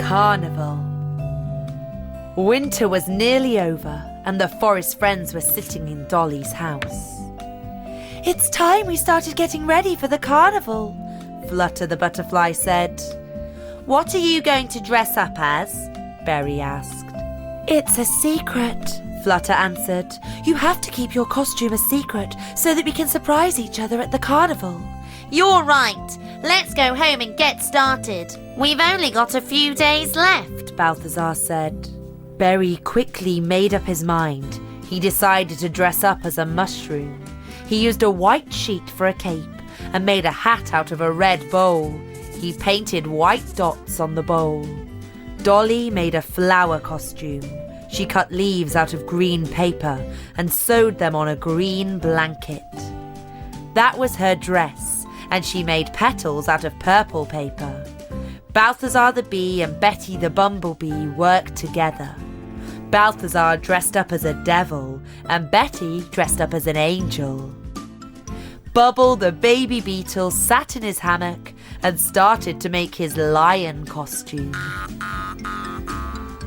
Carnival. Winter was nearly over and the forest friends were sitting in Dolly's house. "It's time we started getting ready for the carnival," Flutter the butterfly said. "What are you going to dress up as?" Berry asked. "It's a secret," Flutter answered. "You have to keep your costume a secret so that we can surprise each other at the carnival." "You're right. Let's go home and get started. We've only got a few days left," Balthazar said. Berry quickly made up his mind. He decided to dress up as a mushroom. He used a white sheet for a cape and made a hat out of a red bowl. He painted white dots on the bowl. Dolly made a flower costume. She cut leaves out of green paper and sewed them on a green blanket. That was her dress, and she made petals out of purple paper. Balthazar the bee and Betty the bumblebee worked together. Balthazar dressed up as a devil and Betty dressed up as an angel. Bubble the baby beetle sat in his hammock and started to make his lion costume.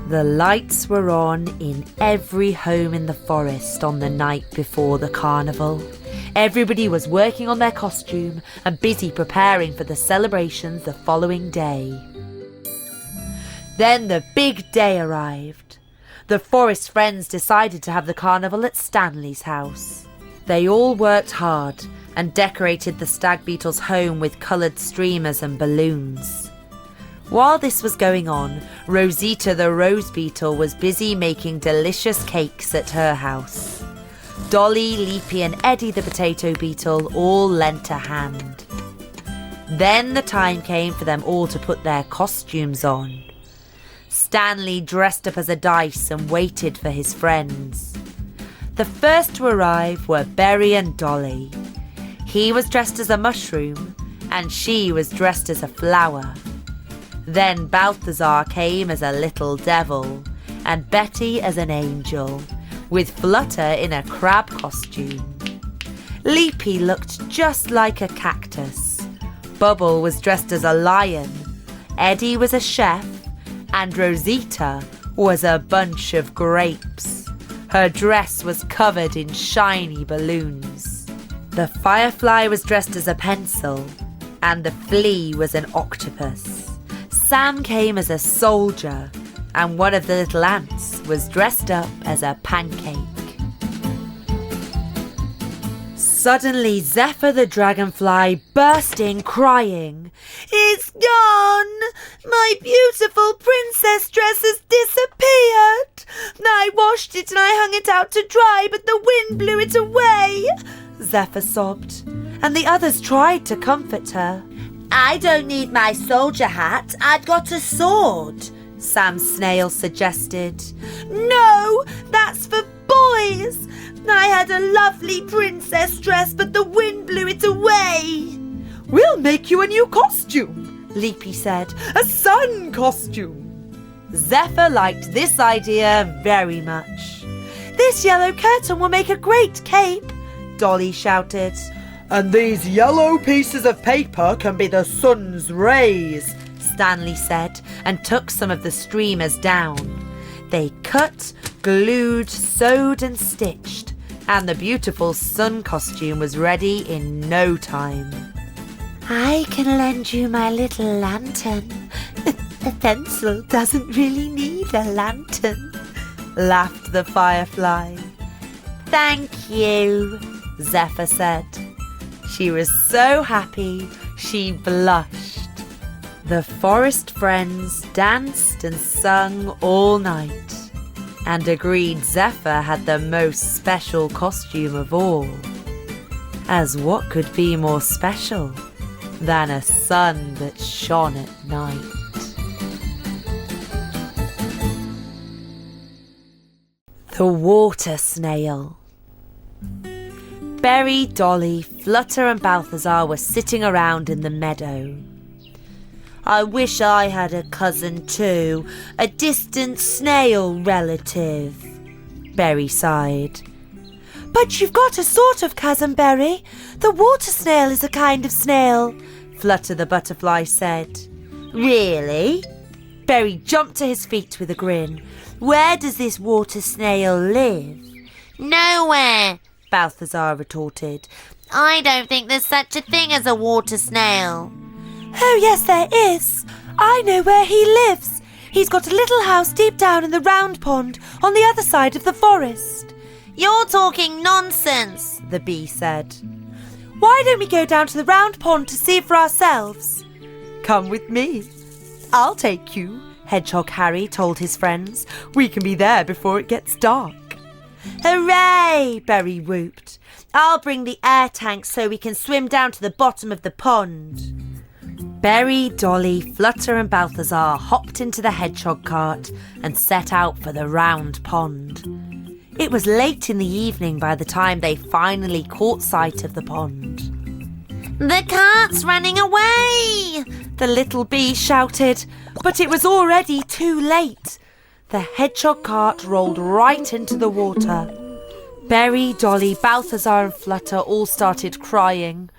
The lights were on in every home in the forest on the night before the carnival. Everybody was working on their costume and busy preparing for the celebrations the following day. Then the big day arrived. The forest friends decided to have the carnival at Stanley's house. They all worked hard and decorated the stag beetle's home with coloured streamers and balloons. While this was going on, Rosita the rose beetle was busy making delicious cakes at her house. Dolly, Leapy and Eddie the potato beetle all lent a hand. Then the time came for them all to put their costumes on. Stanley dressed up as a dice and waited for his friends. The first to arrive were Berry and Dolly. He was dressed as a mushroom and she was dressed as a flower. Then Balthazar came as a little devil and Betty as an angel, with Flutter in a crab costume. Leapy looked just like a cactus. Bubble was dressed as a lion. Eddie was a chef and Rosita was a bunch of grapes. Her dress was covered in shiny balloons. The firefly was dressed as a pencil and the flea was an octopus. Sam came as a soldier and one of the little ants was dressed up as a pancake. Suddenly Zephyr the dragonfly burst in crying, "It's gone! My beautiful princess dress has disappeared! I washed it and I hung it out to dry, but the wind blew it away!" Zephyr sobbed, and the others tried to comfort her. "I don't need my soldier hat. I've got a sword," Sam Snail suggested. "No, that's for boys. I had a lovely princess dress, but the wind blew it away." "We'll make you a new costume," Leapy said. "A sun costume." Zephyr liked this idea very much. "This yellow curtain will make a great cape," Dolly shouted. "And these yellow pieces of paper can be the sun's rays," Stanley said, and took some of the streamers down. They cut, glued, sewed and stitched, and the beautiful sun costume was ready in no time. "I can lend you my little lantern. A pencil doesn't really need a lantern," laughed the firefly. "Thank you," Zephyr said. She was so happy she blushed. The forest friends danced and sung all night and agreed Zephyr had the most special costume of all. As what could be more special than a sun that shone at night? The Water Snail. Berry, Dolly, Flutter and Balthazar were sitting around in the meadow. "I wish I had a cousin too, a distant snail relative," Berry sighed. "But you've got a sort of cousin, Berry. The water snail is a kind of snail," Flutter the butterfly said. "Really?" Berry jumped to his feet with a grin. "Where does this water snail live?" "Nowhere," Balthazar retorted. "I don't think there's such a thing as a water snail." "Oh, yes, there is. I know where he lives. He's got a little house deep down in the round pond on the other side of the forest." "You're talking nonsense," the bee said. "Why don't we go down to the round pond to see for ourselves?" "Come with me. I'll take you," Hedgehog Harry told his friends. "We can be there before it gets dark." "Hooray!" Berry whooped. "I'll bring the air tank so we can swim down to the bottom of the pond." Berry, Dolly, Flutter and Balthazar hopped into the hedgehog cart and set out for the round pond. It was late in the evening by the time they finally caught sight of the pond. "The cart's running away!" the little bee shouted, but it was already too late. The hedgehog cart rolled right into the water. Berry, Dolly, Balthazar and Flutter all started crying.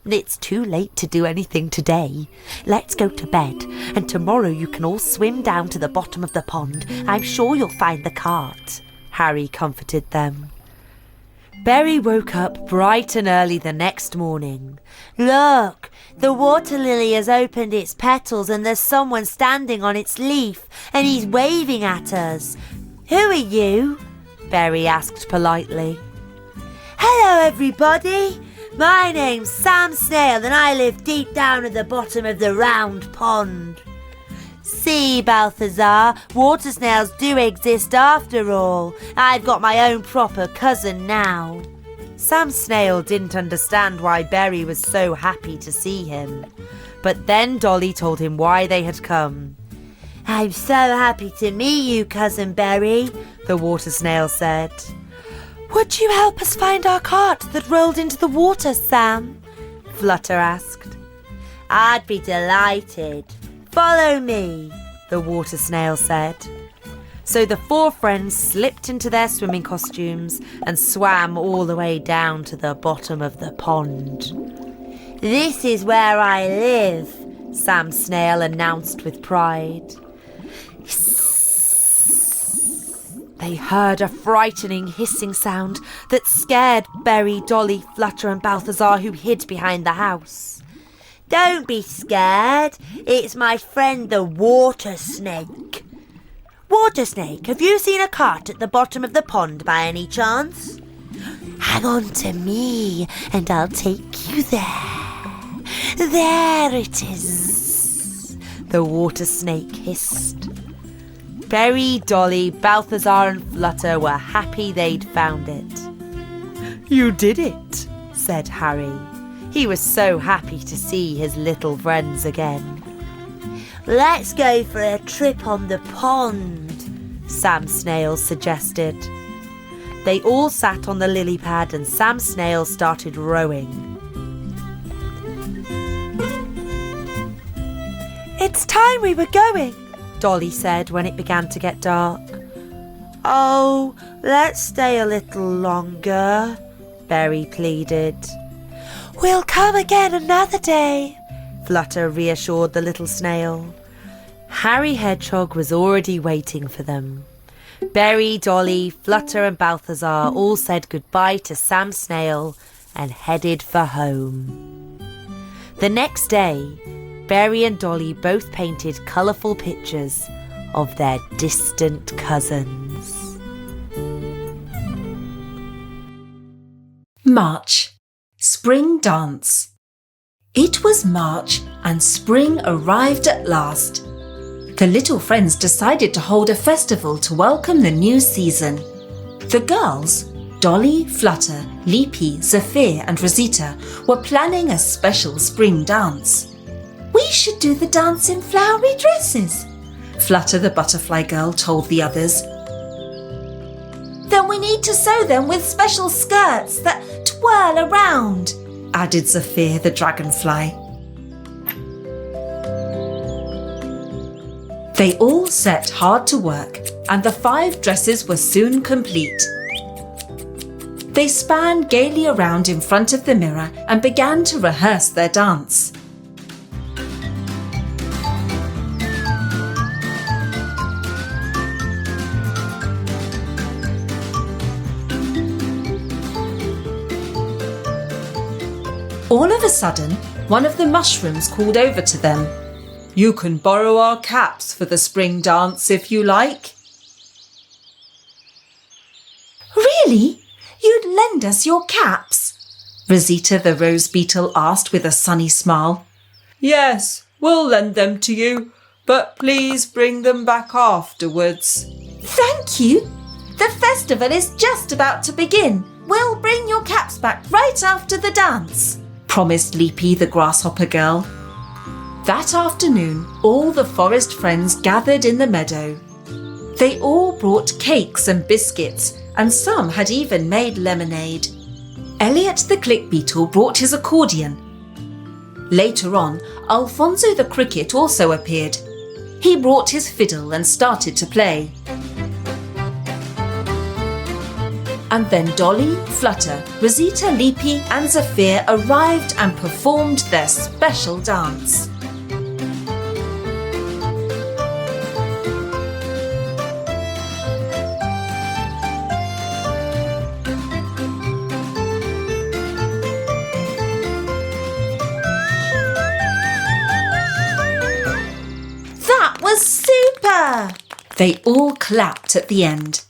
"It's too late to do anything today. Let's go to bed, and tomorrow you can all swim down to the bottom of the pond. I'm sure you'll find the cart," Harry comforted them. Berry woke up bright and early the next morning. "Look, the water lily has opened its petals and there's someone standing on its leaf and he's waving at us." "Who are you?" Berry asked politely. "Hello, everybody. My name's Sam Snail and I live deep down at the bottom of the round pond." "See, Balthazar, water snails do exist after all. I've got my own proper cousin now." Sam Snail didn't understand why Berry was so happy to see him. But then Dolly told him why they had come. "I'm so happy to meet you, Cousin Berry," the water snail said. "Would you help us find our cart that rolled into the water, Sam?" Flutter asked. "I'd be delighted. Follow me," the water snail said. So the four friends slipped into their swimming costumes and swam all the way down to the bottom of the pond. "This is where I live," Sam Snail announced with pride. They heard a frightening hissing sound that scared Berry, Dolly, Flutter and Balthazar, who hid behind the house. "Don't be scared. It's my friend the Water Snake." "Water Snake, have you seen a cart at the bottom of the pond by any chance?" "Hang on to me and I'll take you there. There it is," the Water Snake hissed. Berry, Dolly, Balthazar and Flutter were happy they'd found it. "You did it," said Harry. He was so happy to see his little friends again. "Let's go for a trip on the pond," Sam Snail suggested. They all sat on the lily pad and Sam Snail started rowing. "It's time we were going," Dolly said when it began to get dark. "Oh, let's stay a little longer," Berry pleaded. "We'll come again another day," Flutter reassured the little snail. Harry Hedgehog was already waiting for them. Berry, Dolly, Flutter and Balthazar all said goodbye to Sam Snail and headed for home. The next day, Berry and Dolly both painted colourful pictures of their distant cousins. March. Spring Dance. It was March and spring arrived at last. The little friends decided to hold a festival to welcome the new season. The girls, Dolly, Flutter, Leapy, Zephyr and Rosita, were planning a special spring dance. "We should do the dance in flowery dresses," Flutter the butterfly girl told the others. "Then we need to sew them with special skirts that twirl around," added Zephyr the dragonfly. They all set hard to work and the 5 dresses were soon complete. They span gaily around in front of the mirror and began to rehearse their dance. All of a sudden, one of the mushrooms called over to them. "You can borrow our caps for the spring dance if you like." "Really? You'd lend us your caps?" Rosita the rose beetle asked with a sunny smile. "Yes, we'll lend them to you, but please bring them back afterwards." "Thank you. The festival is just about to begin. We'll bring your caps back right after the dance," promised Leapy the grasshopper girl. That afternoon, all the forest friends gathered in the meadow. They all brought cakes and biscuits, and some had even made lemonade. Elliot the click beetle brought his accordion. Later on, Alfonso the cricket also appeared. He brought his fiddle and started to play. And then Dolly, Flutter, Rosita, Leapy and Zephyr arrived and performed their special dance. That was super! They all clapped at the end.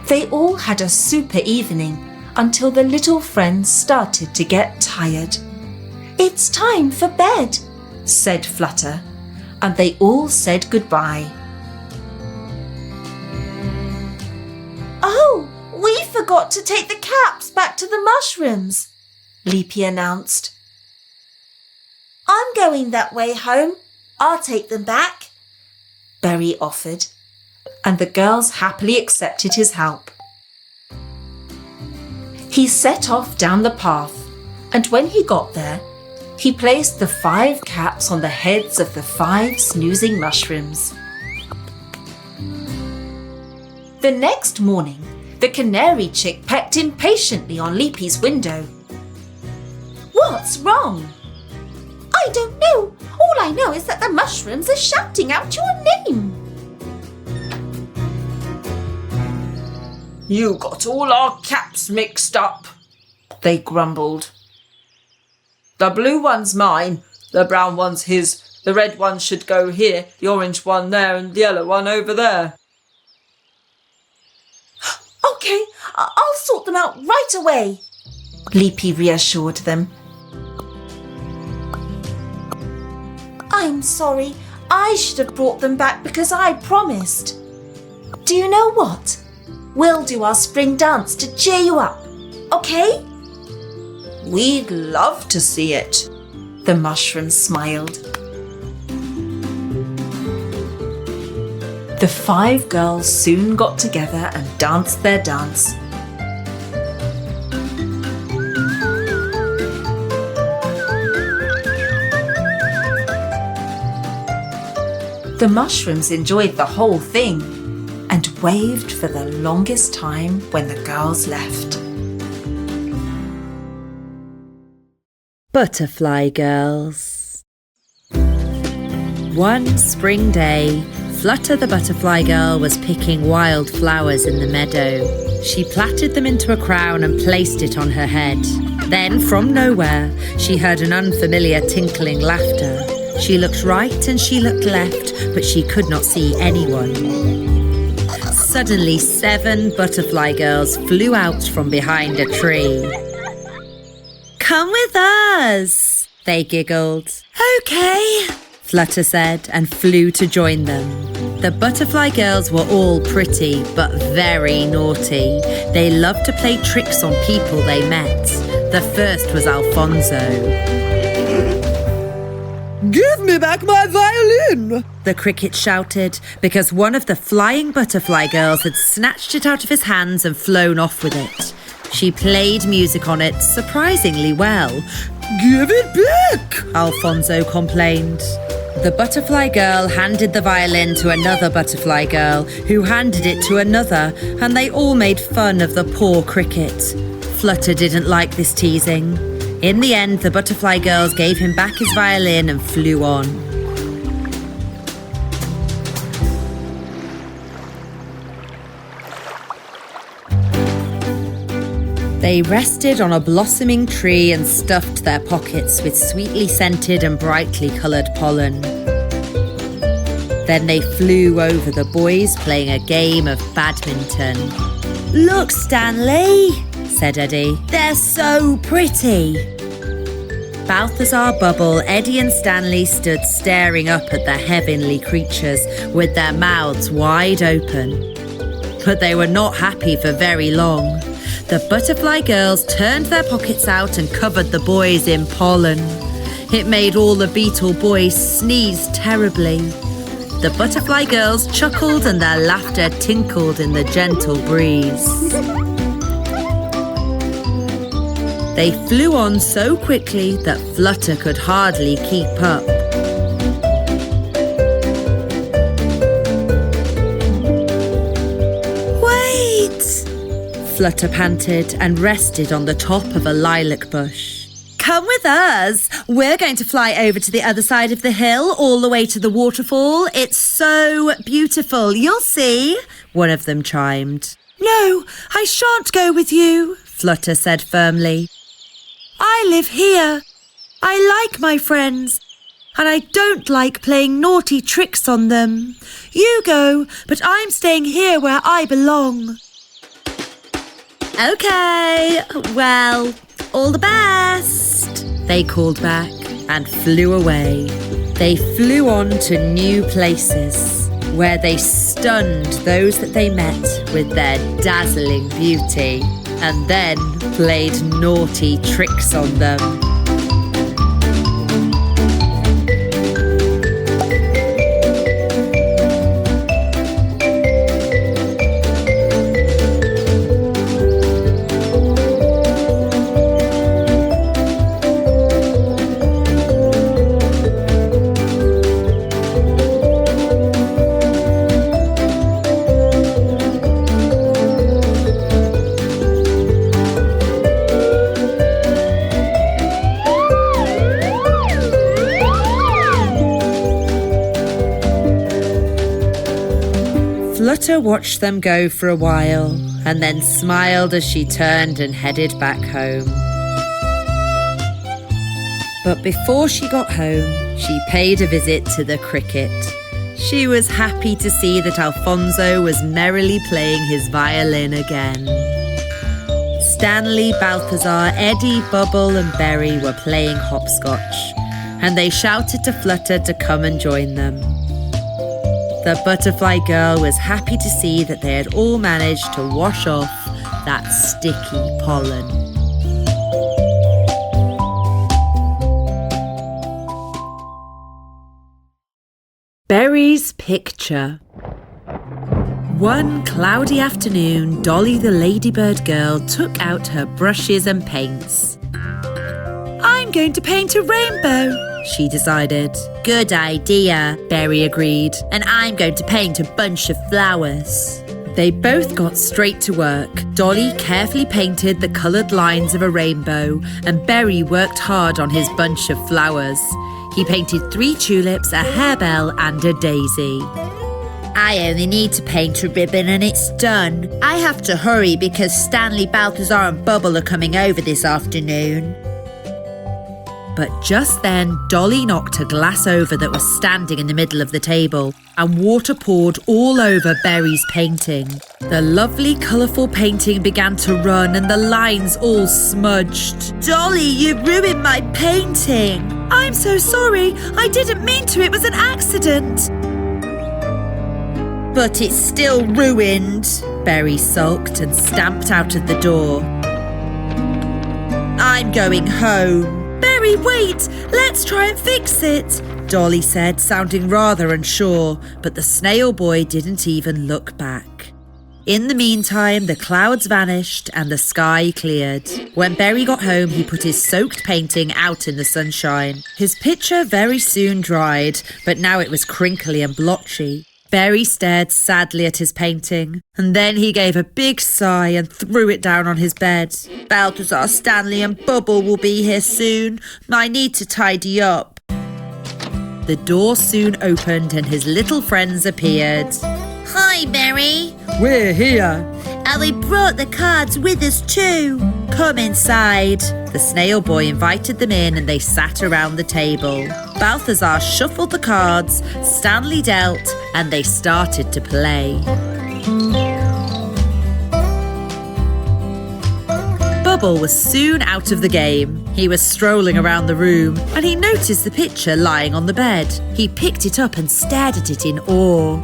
They all had a super evening until the little friends started to get tired. "It's time for bed," said Flutter, and they all said goodbye. "Oh, we forgot to take the caps back to the mushrooms," Leapy announced. "I'm going that way home. I'll take them back," Berry offered, and the girls happily accepted his help. He set off down the path, and when he got there, he placed the 5 caps on the heads of the 5 snoozing mushrooms. The next morning, the canary chick pecked impatiently on Leapy's window. "What's wrong?" "I don't know. All I know is that the mushrooms are shouting out your name." "You got all our caps mixed up," they grumbled. "The blue one's mine, the brown one's his, the red one should go here, the orange one there and the yellow one over there." "Okay, I'll sort them out right away," Leapy reassured them. "I'm sorry, I should have brought them back because I promised. Do you know what? We'll do our spring dance to cheer you up, okay?" "We'd love to see it," the mushroom smiled. The 5 girls soon got together and danced their dance. The mushrooms enjoyed the whole thing and waved for the longest time when the girls left. Butterfly Girls. One spring day, Flutter the butterfly girl was picking wild flowers in the meadow. She plaited them into a crown and placed it on her head. Then, from nowhere, she heard an unfamiliar tinkling laughter. She looked right and she looked left, but she could not see anyone. Suddenly, 7 butterfly girls flew out from behind a tree. "Come with us," they giggled. "Okay," Flutter said and flew to join them. The butterfly girls were all pretty but very naughty. They loved to play tricks on people they met. The first was Alfonso. "Give me back my violin," the cricket shouted, because one of the flying butterfly girls had snatched it out of his hands and flown off with it. She played music on it surprisingly well. "Give it back," Alfonso complained. The butterfly girl handed the violin to another butterfly girl, who handed it to another, and they all made fun of the poor cricket. Flutter didn't like this teasing. In the end, the butterfly girls gave him back his violin and flew on. They rested on a blossoming tree and stuffed their pockets with sweetly scented and brightly coloured pollen. Then they flew over the boys playing a game of badminton. Look, Stanley, said Eddie. they're so pretty. Balthazar, Bubble, Eddie and Stanley stood staring up at the heavenly creatures with their mouths wide open. But they were not happy for very long. The butterfly girls turned their pockets out and covered the boys in pollen. It made all the beetle boys sneeze terribly. The butterfly girls chuckled and their laughter tinkled in the gentle breeze. They flew on so quickly that Flutter could hardly keep up. Wait! Flutter panted and rested on the top of a lilac bush. Come with us. We're going to fly over to the other side of the hill, all the way to the waterfall. It's so beautiful. You'll see. One of them chimed. No, I shan't go with you, Flutter said firmly. I live here. I like my friends, and I don't like playing naughty tricks on them. You go, but I'm staying here where I belong. Okay, well, all the best, they called back and flew away. They flew on to new places where they stunned those that they met with their dazzling beauty and then played naughty tricks on them. Flutter watched them go for a while and then smiled as she turned and headed back home. But before she got home, she paid a visit to the cricket. She was happy to see that Alfonso was merrily playing his violin again. Stanley, Balthazar, Eddie, Bubble and Berry were playing hopscotch, and they shouted to Flutter to come and join them. The butterfly girl was happy to see that they had all managed to wash off that sticky pollen. Berry's picture. One cloudy afternoon, Dolly the ladybird girl took out her brushes and paints. I'm going to paint a rainbow, she decided. Good idea, Berry agreed. And I'm going to paint a bunch of flowers. They both got straight to work. Dolly carefully painted the coloured lines of a rainbow, and Berry worked hard on his bunch of flowers. He painted 3 tulips, a harebell and a daisy. I only need to paint a ribbon and it's done. I have to hurry because Stanley, Balthazar and Bubble are coming over this afternoon. But just then, Dolly knocked a glass over that was standing in the middle of the table, and water poured all over Berry's painting. The lovely, colourful painting began to run and the lines all smudged. Dolly, you ruined my painting. I'm so sorry. I didn't mean to. It was an accident. But it's still ruined, Berry sulked and stamped out of the door. I'm going home. Berry, wait! Let's try and fix it, Dolly said, sounding rather unsure, but the snail boy didn't even look back. In the meantime, the clouds vanished and the sky cleared. When Berry got home, he put his soaked painting out in the sunshine. His picture very soon dried, but now it was crinkly and blotchy. Berry stared sadly at his painting, and then he gave a big sigh and threw it down on his bed. Balthazar, Stanley and Bubble will be here soon. I need to tidy up. The door soon opened and his little friends appeared. Hi, Berry. We're here. And we brought the cards with us too. Come inside. The snail boy invited them in and they sat around the table. Balthazar shuffled the cards, Stanley dealt, and they started to play. Bubble was soon out of the game. He was strolling around the room and he noticed the picture lying on the bed. He picked it up and stared at it in awe.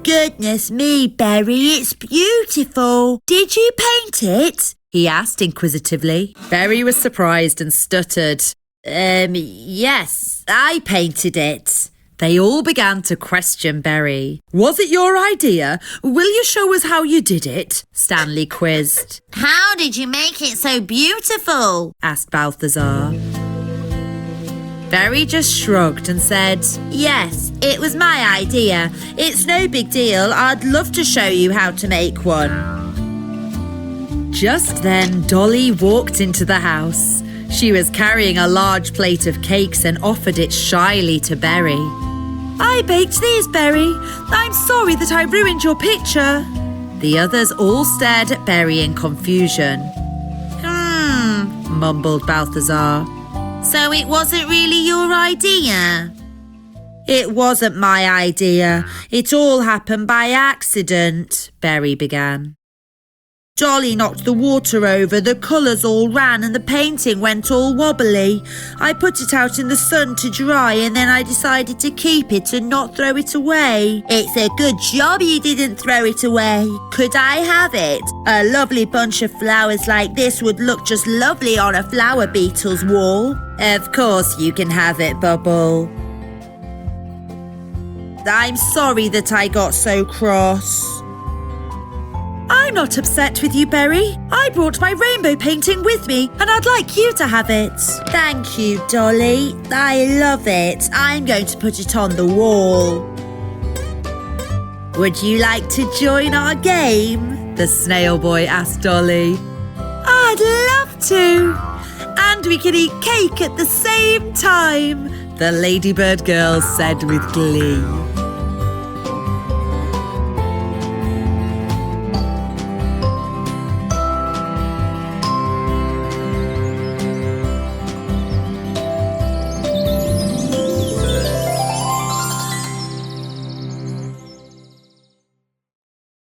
Goodness me, Berry, it's beautiful. Did you paint it? He asked inquisitively. Berry was surprised and stuttered. Yes, I painted it. They all began to question Berry. Was it your idea? Will you show us how you did it? Stanley quizzed. How did you make it so beautiful? Asked Balthazar. Berry just shrugged and said, Yes, it was my idea. It's no big deal. I'd love to show you how to make one. Just then, Dolly walked into the house. She was carrying a large plate of cakes and offered it shyly to Berry. I baked these, Berry. I'm sorry that I ruined your picture. The others all stared at Berry in confusion. Mumbled Balthazar. So it wasn't really your idea? It wasn't my idea. It all happened by accident, Berry began. Dolly knocked the water over, the colours all ran and the painting went all wobbly. I put it out in the sun to dry and then I decided to keep it and not throw it away. It's a good job you didn't throw it away. Could I have it? A lovely bunch of flowers like this would look just lovely on a flower beetle's wall. Of course you can have it, Bubble. I'm sorry that I got so cross. I'm not upset with you, Berry. I brought my rainbow painting with me and I'd like you to have it. Thank you, Dolly. I love it. I'm going to put it on the wall. Would you like to join our game? The snail boy asked Dolly. I'd love to. And we can eat cake at the same time, the ladybird girls said with glee.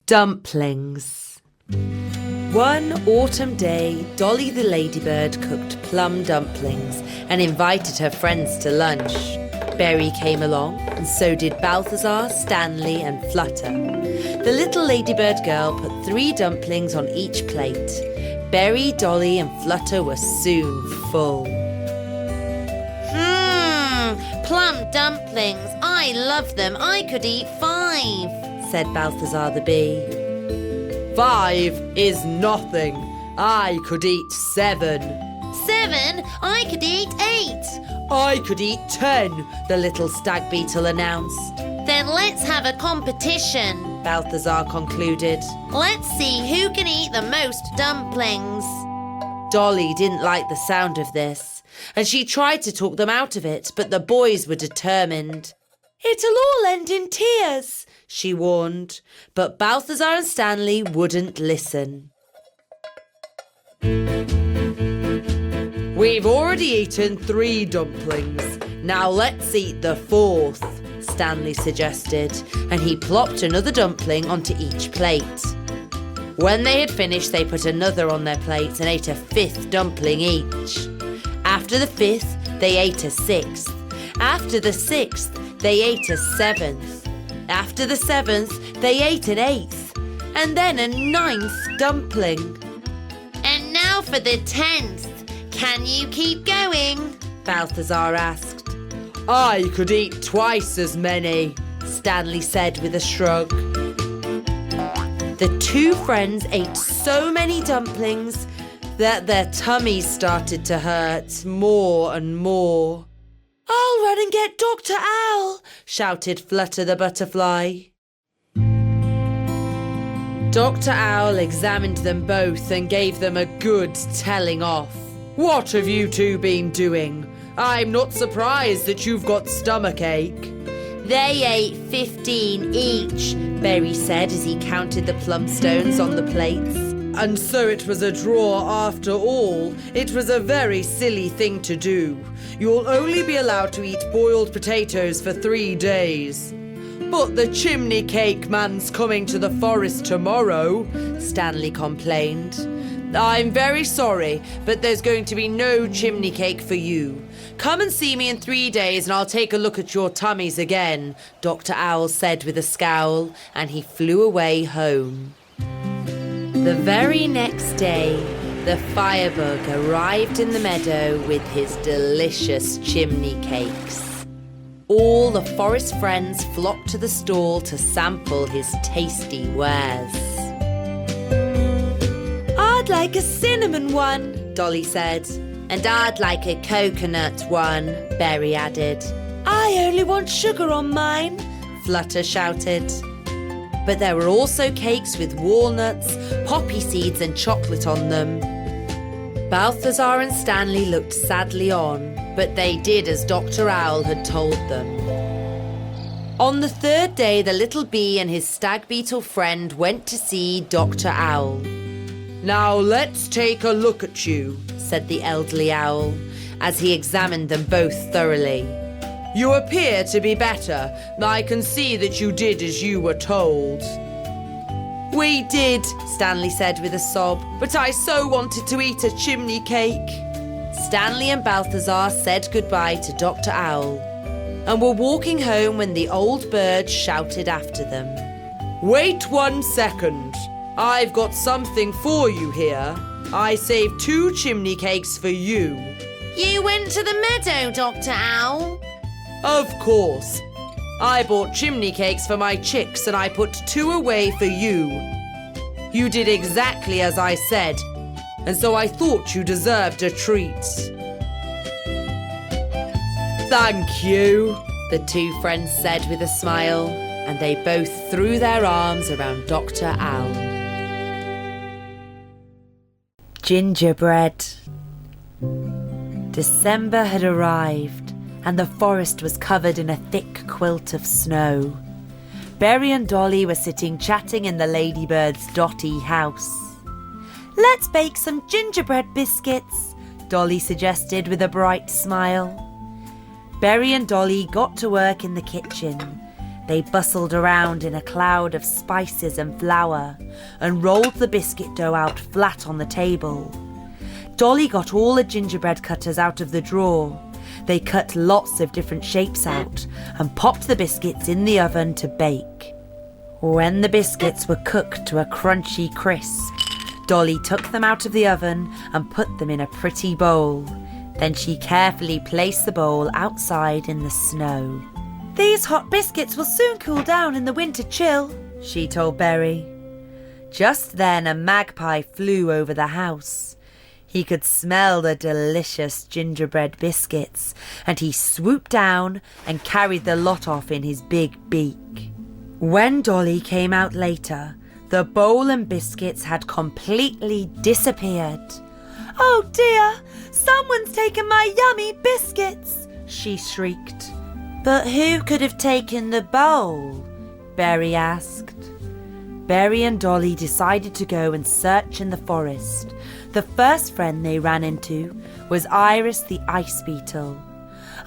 Dumplings. One autumn day, Dolly the ladybird cooked plum dumplings and invited her friends to lunch. Berry came along, and so did Balthazar, Stanley and Flutter. The little ladybird girl put 3 dumplings on each plate. Berry, Dolly and Flutter were soon full. Plum dumplings. I love them. I could eat 5. Said Balthazar the bee. 5 is nothing. I could eat 7. 7? I could eat 8. I could eat 10, the little stag beetle announced. Then let's have a competition, Balthazar concluded. Let's see who can eat the most dumplings. Dolly didn't like the sound of this, and she tried to talk them out of it, but the boys were determined. It'll all end in tears, she warned, but Balthazar and Stanley wouldn't listen. We've already eaten 3 dumplings. Now let's eat the 4th, Stanley suggested, and he plopped another dumpling onto each plate. When they had finished, they put another on their plates and ate a 5th dumpling each. After the 5th, they ate a 6th. After the 6th, they ate a 7th. After the 7th, they ate an 8th. And then a 9th dumpling. And now for the 10th. Can you keep going? Balthazar asked. I could eat twice as many, Stanley said with a shrug. The 2 friends ate so many dumplings that their tummies started to hurt more and more. I'll run and get Dr. Owl, shouted Flutter the butterfly. Dr. Owl examined them both and gave them a good telling off. What have you 2 been doing? I'm not surprised that you've got stomachache. They ate 15 each, Berry said as he counted the plumstones on the plates. And so it was a draw after all. It was a very silly thing to do. You'll only be allowed to eat boiled potatoes for 3 days. But the chimney cake man's coming to the forest tomorrow, Stanley complained. I'm very sorry, but there's going to be no chimney cake for you. Come and see me in 3 days and I'll take a look at your tummies again, Dr. Owl said with a scowl, and he flew away home. The very next day, the firebug arrived in the meadow with his delicious chimney cakes. All the forest friends flocked to the stall to sample his tasty wares. I'd like a cinnamon one, Dolly said. And I'd like a coconut one, Berry added. I only want sugar on mine, Flutter shouted. But there were also cakes with walnuts, poppy seeds and chocolate on them. Balthazar and Stanley looked sadly on, but they did as Dr. Owl had told them. On the third day, the little bee and his stag beetle friend went to see Dr. Owl. Now let's take a look at you, said the elderly owl, as he examined them both thoroughly. You appear to be better. I can see that you did as you were told. We did, Stanley said with a sob, but I so wanted to eat a chimney cake. Stanley and Balthazar said goodbye to Dr. Owl and were walking home when the old bird shouted after them. Wait 1 second. I've got something for you here. I saved 2 chimney cakes for you. You went to the meadow, Dr. Owl? Of course. I bought chimney cakes for my chicks and I put 2 away for you. You did exactly as I said, and so I thought you deserved a treat. Thank you, the 2 friends said with a smile, and they both threw their arms around Dr. Owl. Gingerbread. December had arrived, and the forest was covered in a thick quilt of snow. Berry and Dolly were sitting chatting in the ladybird's dotty house. Let's bake some gingerbread biscuits, Dolly suggested with a bright smile. Berry and Dolly got to work in the kitchen. They bustled around in a cloud of spices and flour and rolled the biscuit dough out flat on the table. Dolly got all the gingerbread cutters out of the drawer. They cut lots of different shapes out and popped the biscuits in the oven to bake. When the biscuits were cooked to a crunchy crisp, Dolly took them out of the oven and put them in a pretty bowl. Then she carefully placed the bowl outside in the snow. These hot biscuits will soon cool down in the winter chill, she told Berry. Just then a magpie flew over the house. He could smell the delicious gingerbread biscuits, and he swooped down and carried the lot off in his big beak. When Dolly came out later, the bowl and biscuits had completely disappeared. Oh dear, someone's taken my yummy biscuits, she shrieked. But who could have taken the bowl? Berry asked. Berry and Dolly decided to go and search in the forest. The first friend they ran into was Iris the ice beetle.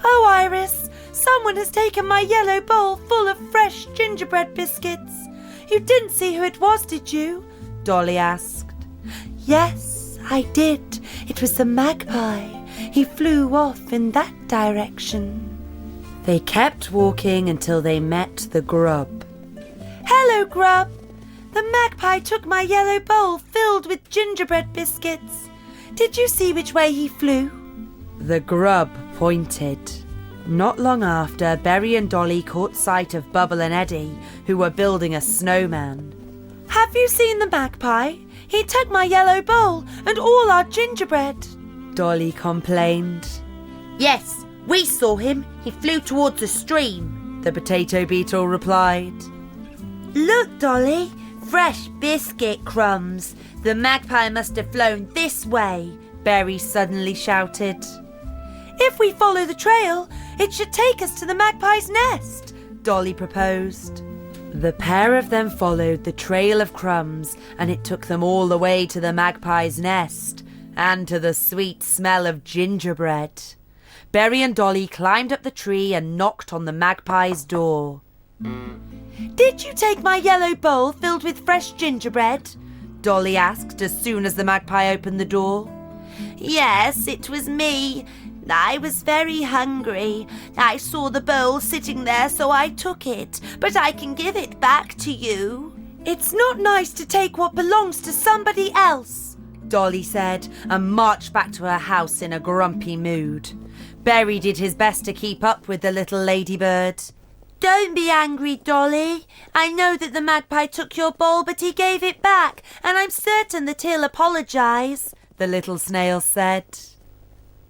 Oh, Iris, someone has taken my yellow bowl full of fresh gingerbread biscuits. You didn't see who it was, did you? Dolly asked. Yes, I did. It was the magpie. He flew off in that direction. They kept walking until they met the grub. Hello, Grub. The magpie took my yellow bowl filled with gingerbread biscuits. Did you see which way he flew? The grub pointed. Not long after, Berry and Dolly caught sight of Bubble and Eddie, who were building a snowman. Have you seen the magpie? He took my yellow bowl and all our gingerbread, Dolly complained. Yes, we saw him. He flew towards the stream, the potato beetle replied. Look, Dolly, fresh biscuit crumbs. The magpie must have flown this way, Berry suddenly shouted. If we follow the trail, it should take us to the magpie's nest, Dolly proposed. The pair of them followed the trail of crumbs, and it took them all the way to the magpie's nest and to the sweet smell of gingerbread. Berry and Dolly climbed up the tree and knocked on the magpie's door. Did you take my yellow bowl filled with fresh gingerbread? Dolly asked as soon as the magpie opened the door. Yes, it was me. I was very hungry. I saw the bowl sitting there, so I took it, but I can give it back to you. It's not nice to take what belongs to somebody else, Dolly said, and marched back to her house in a grumpy mood. Berry did his best to keep up with the little ladybird. Don't be angry, Dolly. I know that the magpie took your bowl, but he gave it back, and I'm certain that he'll apologise, the little snail said.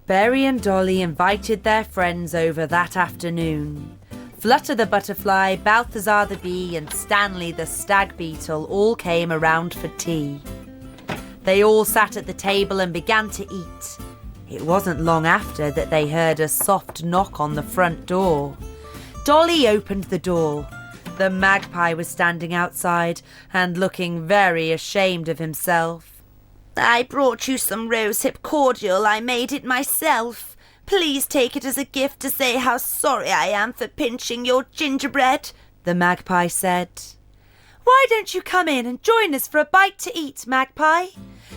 Berry and Dolly invited their friends over that afternoon. Flutter the butterfly, Balthazar the bee, and Stanley the stag beetle all came around for tea. They all sat at the table and began to eat. It wasn't long after that they heard a soft knock on the front door. Dolly opened the door. The magpie was standing outside and looking very ashamed of himself. I brought you some rosehip cordial. I made it myself. Please take it as a gift to say how sorry I am for pinching your gingerbread, the magpie said. Why don't you come in and join us for a bite to eat, Magpie?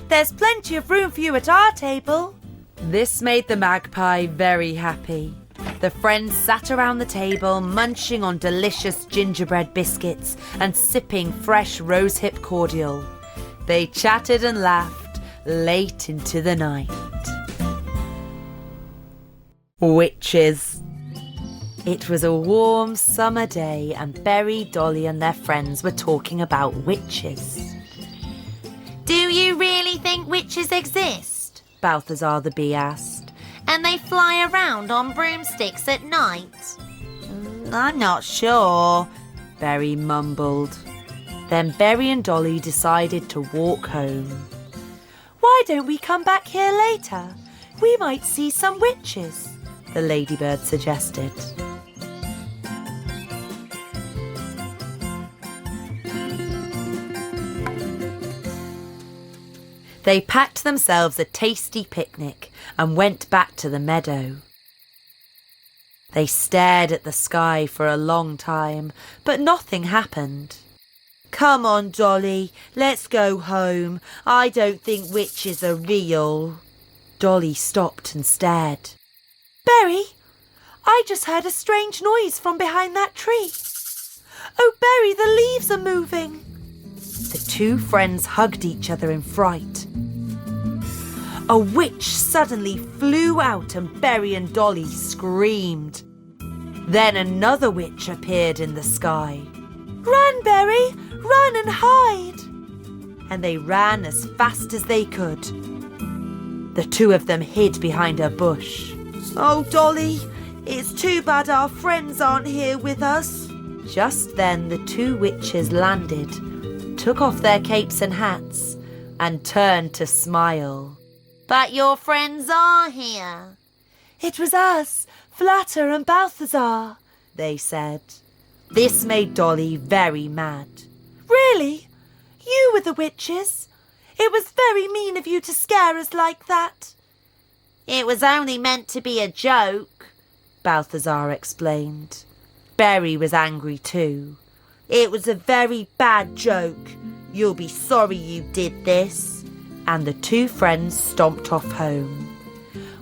There's plenty of room for you at our table. This made the magpie very happy. The friends sat around the table, munching on delicious gingerbread biscuits and sipping fresh rosehip cordial. They chatted and laughed late into the night. Witches. It was a warm summer day, and Berry, Dolly and their friends were talking about witches. Do you really think witches exist? Balthazar the bee asked. And they fly around on broomsticks at night? I'm not sure, Berry mumbled. Then Berry and Dolly decided to walk home. Why don't we come back here later? We might see some witches, the ladybird suggested. They packed themselves a tasty picnic and went back to the meadow. They stared at the sky for a long time, but nothing happened. Come on, Dolly, let's go home. I don't think witches are real. Dolly stopped and stared. Berry, I just heard a strange noise from behind that tree. Oh, Berry, the leaves are moving. The two friends hugged each other in fright. A witch suddenly flew out and Berry and Dolly screamed. Then another witch appeared in the sky. Run, Berry, run and hide. And they ran as fast as they could. The two of them hid behind a bush. Oh, Dolly, it's too bad our friends aren't here with us. Just then the two witches landed, took off their capes and hats, and turned to smile. But your friends are here. It was us, Flutter and Balthazar, they said. This made Dolly very mad. Really? You were the witches? It was very mean of you to scare us like that. It was only meant to be a joke, Balthazar explained. Berry was angry too. It was a very bad joke. You'll be sorry you did this. And the two friends stomped off home.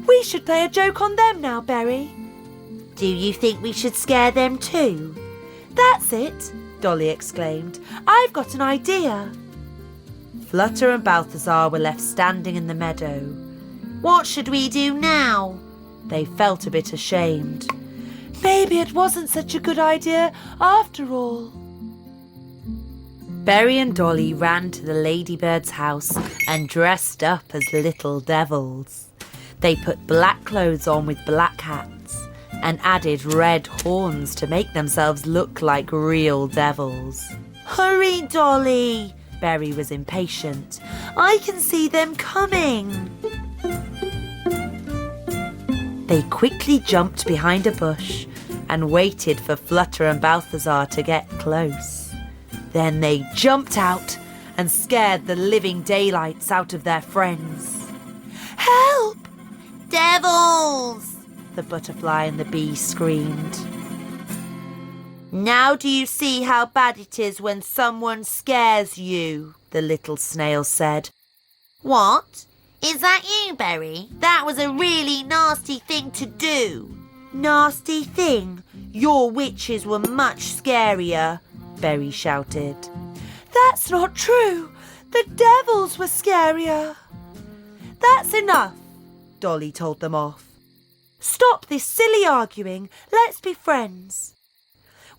We should play a joke on them now, Berry. Do you think we should scare them too? That's it, Dolly exclaimed. I've got an idea. Flutter and Balthazar were left standing in the meadow. What should we do now? They felt a bit ashamed. Maybe it wasn't such a good idea after all. Berry and Dolly ran to the ladybird's house and dressed up as little devils. They put black clothes on with black hats and added red horns to make themselves look like real devils. Hurry, Dolly! Berry was impatient. I can see them coming. They quickly jumped behind a bush, and waited for Flutter and Balthazar to get close. Then they jumped out and scared the living daylights out of their friends. Help! Devils! The butterfly and the bee screamed. Now do you see how bad it is when someone scares you? The little snail said. What? Is that you, Berry? That was a really nasty thing to do. Nasty thing? Your witches were much scarier, Berry shouted. That's not true. The devils were scarier. That's enough, Dolly told them off. Stop this silly arguing. Let's be friends.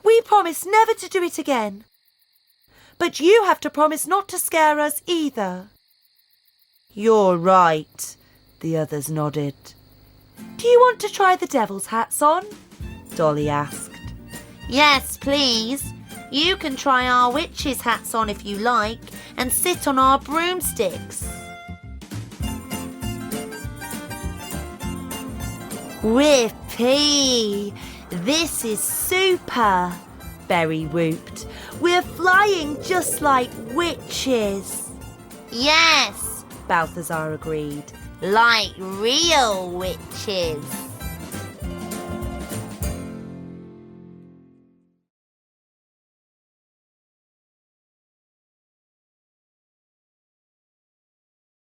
We promise never to do it again. But you have to promise not to scare us either. You're right, the others nodded. Do you want to try the devil's hats on? Dolly asked. Yes, please. You can try our witches' hats on if you like and sit on our broomsticks. Whippy! This is super, Berry whooped. We're flying just like witches. Yes, Balthazar agreed. like real witches.